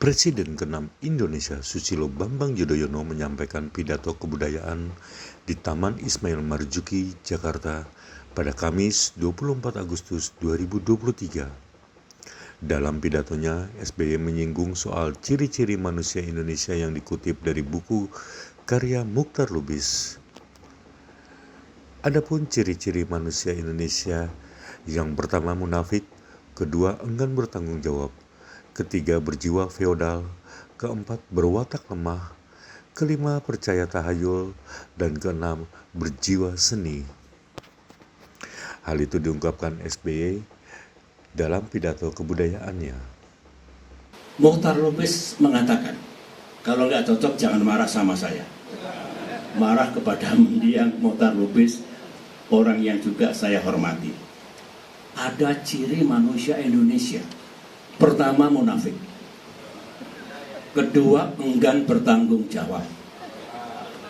Presiden ke-6 Indonesia Susilo Bambang Yudhoyono menyampaikan pidato kebudayaan di Taman Ismail Marzuki, Jakarta pada Kamis 24 Agustus 2023. Dalam pidatonya, SBY menyinggung soal ciri-ciri manusia Indonesia yang dikutip dari buku karya Muchtar Lubis. Adapun ciri-ciri manusia Indonesia, yang pertama munafik, kedua enggan bertanggung jawab, ketiga berjiwa feodal, keempat berwatak lemah, kelima percaya tahayul, dan keenam berjiwa seni. Hal itu diungkapkan SBY dalam pidato kebudayaannya. Muchtar Lubis mengatakan, kalau nggak cocok jangan marah sama saya. Marah kepada mendiang Muchtar Lubis, orang yang juga saya hormati. Ada ciri manusia Indonesia. Pertama, munafik. Kedua, enggan bertanggung jawab.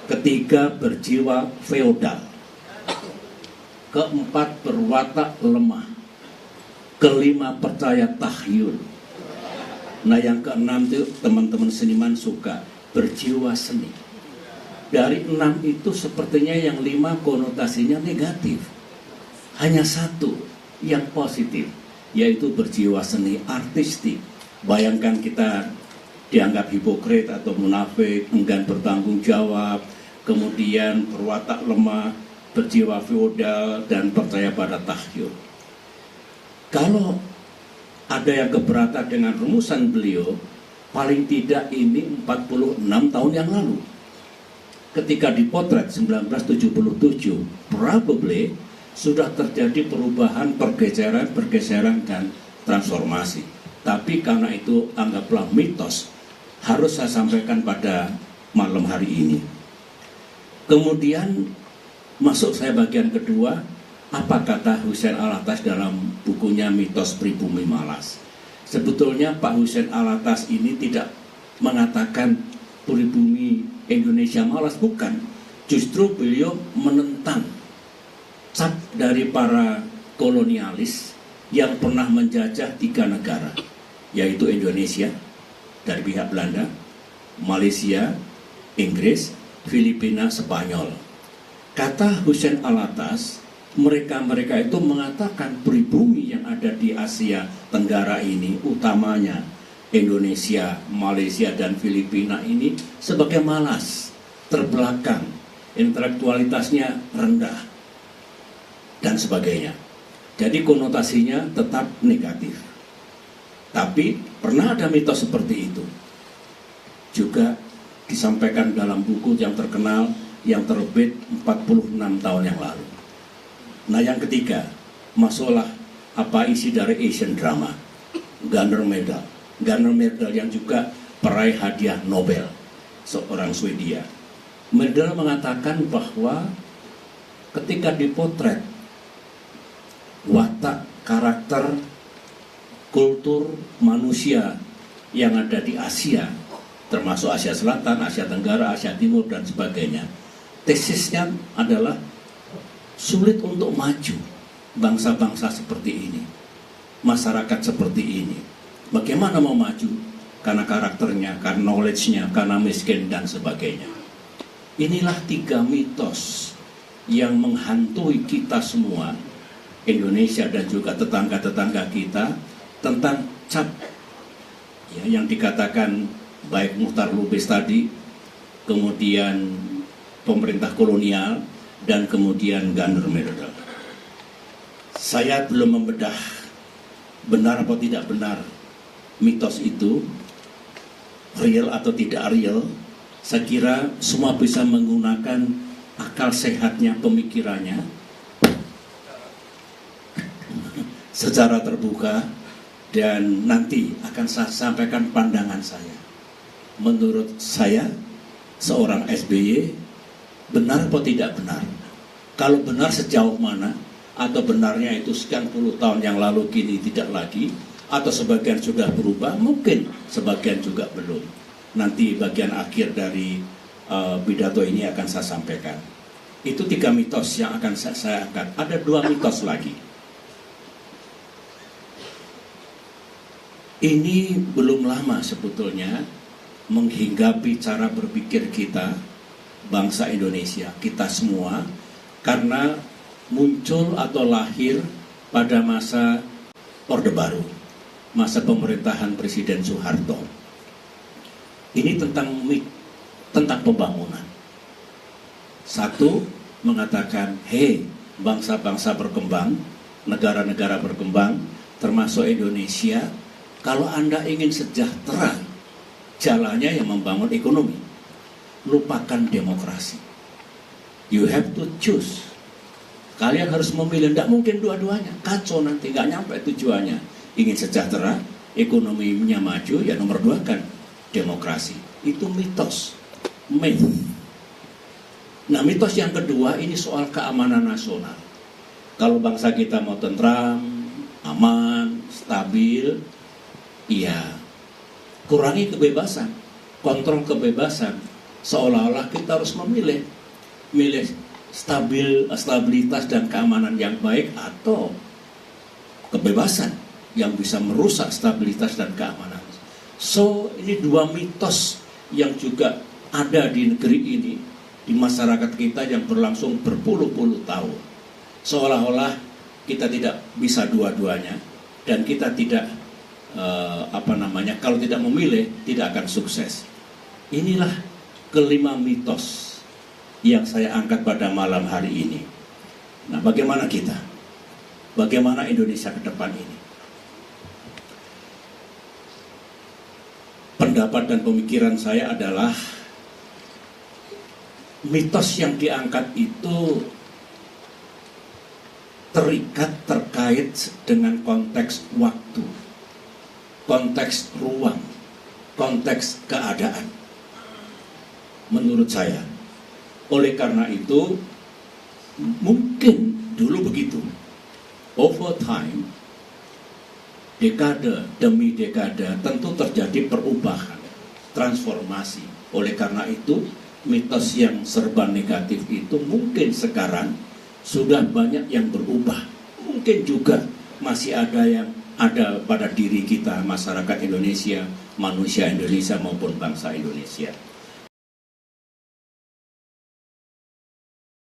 Ketiga, berjiwa feodal. Keempat, berwatak lemah. Kelima, percaya tahyul. Nah, yang keenam itu teman-teman seniman suka, berjiwa seni. Dari 6 itu sepertinya yang 5 konotasinya negatif. Hanya 1 yang positif, yaitu berjiwa seni artistik. Bayangkan kita dianggap hipokrit atau munafik, enggan bertanggung jawab, kemudian berwatak lemah, berjiwa feodal, dan percaya pada tahyul. Kalau ada yang keberatan dengan rumusan beliau, paling tidak ini 46 tahun yang lalu. Ketika dipotret 1977, probably sudah terjadi perubahan, pergeseran, dan transformasi. Tapi karena itu anggaplah mitos, harus saya sampaikan pada malam hari ini. Kemudian masuk saya bagian kedua, apa kata Husain Alatas dalam bukunya Mitos Pribumi Malas. Sebetulnya Pak Husain Alatas ini tidak mengatakan pribumi Indonesia malas, bukan. Justru beliau menentang cap dari para kolonialis yang pernah menjajah 3 negara, yaitu Indonesia dari pihak Belanda, Malaysia, Inggris, Filipina, Spanyol. Kata Husain Alatas, mereka itu mengatakan pribumi yang ada di Asia Tenggara ini, utamanya Indonesia, Malaysia, dan Filipina ini sebagai malas, terbelakang, intelektualitasnya rendah, dan sebagainya. Jadi konotasinya tetap negatif. Tapi pernah ada mitos seperti itu. Juga disampaikan dalam buku yang terkenal yang terbit 46 tahun yang lalu. Nah, yang ketiga, masuklah apa isi dari Asian drama, Gunnar Myrdal. Gunnar Myrdal yang juga peraih hadiah Nobel, seorang Swedia. Myrdal mengatakan bahwa ketika dipotret watak, karakter, kultur manusia yang ada di Asia, termasuk Asia Selatan, Asia Tenggara, Asia Timur, dan sebagainya, tesisnya adalah sulit untuk maju bangsa-bangsa seperti ini, masyarakat seperti ini. Bagaimana mau maju? Karena karakternya, karena knowledge-nya, karena miskin, dan sebagainya. Inilah 3 mitos yang menghantui kita semua, Indonesia dan juga tetangga-tetangga kita, tentang cap ya, yang dikatakan baik Muchtar Lubis tadi, kemudian pemerintah kolonial, dan kemudian Gunnar Myrdal. Saya belum membedah benar atau tidak benar mitos itu, real atau tidak real. Saya kira semua bisa menggunakan akal sehatnya, pemikirannya secara terbuka, dan nanti akan saya sampaikan pandangan saya. Menurut saya, seorang SBY, benar atau tidak benar? Kalau benar sejauh mana? Atau benarnya itu sekian puluh tahun yang lalu kini tidak lagi? Atau sebagian sudah berubah? Mungkin sebagian juga belum. Nanti bagian akhir dari pidato ini akan saya sampaikan. Itu 3 mitos yang akan saya angkat. Ada 2 mitos lagi. ini belum lama sebetulnya menghinggapi cara berpikir kita, bangsa Indonesia, kita semua, karena muncul atau lahir pada masa Orde Baru, masa pemerintahan Presiden Soeharto. Ini tentang pembangunan. Satu, mengatakan, hei, bangsa-bangsa berkembang, negara-negara berkembang, termasuk Indonesia, kalau Anda ingin sejahtera, jalannya yang membangun ekonomi. Lupakan demokrasi. You have to choose. Kalian harus memilih, tidak mungkin dua-duanya. Kacau nanti, nggak nyampe tujuannya. Ingin sejahtera, ekonominya maju, ya nomor 2 kan demokrasi. Itu mitos, myth. Nah, mitos yang kedua ini soal keamanan nasional. Kalau bangsa kita mau tentram, aman, stabil, ya kurangi kebebasan, kontrol kebebasan, seolah-olah kita harus milih stabilitas dan keamanan yang baik atau kebebasan yang bisa merusak stabilitas dan keamanan. So, ini 2 mitos yang juga ada di negeri ini, di masyarakat kita yang berlangsung berpuluh-puluh tahun. Seolah-olah kita tidak bisa dua-duanya dan kita tidak kalau tidak memilih tidak akan sukses. Inilah kelima mitos yang saya angkat pada malam hari ini. Nah, bagaimana kita? Bagaimana Indonesia ke depan ini? Pendapat dan pemikiran saya adalah mitos yang diangkat itu terkait dengan konteks waktu, konteks ruang, konteks keadaan. Menurut saya, oleh karena itu, mungkin dulu begitu. Over time, dekade demi dekade, tentu terjadi perubahan, transformasi. Oleh karena itu, mitos yang serba negatif itu mungkin sekarang sudah banyak yang berubah. Mungkin juga masih ada yang ada pada diri kita, masyarakat Indonesia, manusia Indonesia maupun bangsa Indonesia.